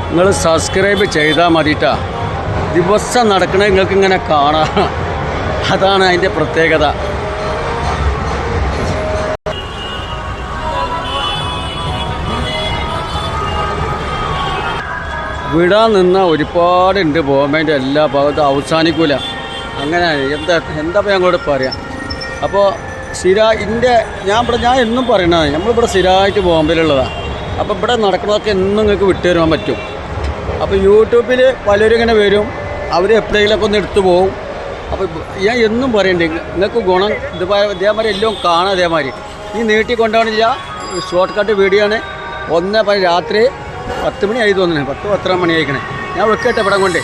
നിങ്ങൾ സബ്സ്ക്രൈബ് ചെയ്താൽ മതിട്ടാ. ദിവസം നടക്കണ നിങ്ങൾക്ക് ഇങ്ങനെ കാണാം. അതാണ് അതിൻ്റെ പ്രത്യേകത. വിടാൻ നിന്ന ഒരുപാടുണ്ട്. ബോംബേൻ്റെ എല്ലാ ഭാഗത്തും അവസാനിക്കൂല. അങ്ങനെ എന്താ ഞങ്ങളോട് പറയാം. അപ്പോൾ ഞാൻ എന്നും പറയണതാണ്, നമ്മളിവിടെ സ്ഥിരമായിട്ട് ബോംബെയിലുള്ളതാണ്. അപ്പോൾ ഇവിടെ നടക്കുന്നതൊക്കെ എന്നും നിങ്ങൾക്ക് വിട്ടുതരാൻ പറ്റും. അപ്പോൾ യൂട്യൂബിൽ പലരും ഇങ്ങനെ വരും, അവർ എപ്പോഴെങ്കിലൊക്കെ ഒന്ന് എടുത്തു പോകും. അപ്പോൾ ഞാൻ എന്നും പറയണ്ടേ, നിങ്ങൾക്ക് ഗുണം ഇതേമാതിരി എല്ലാം കാണാം. അതേമാതിരി ഈ നീട്ടിക്കൊണ്ടാണില്ല, ഷോർട്ട് കട്ട് വീഡിയോ ആണ്. 1 രാത്രി 10 മണി ആയി തോന്നുന്നത്, 10 മണി ആയിക്കണേ. ഞാൻ വെക്കട്ടെ ഇവിടെ കൊണ്ടേ.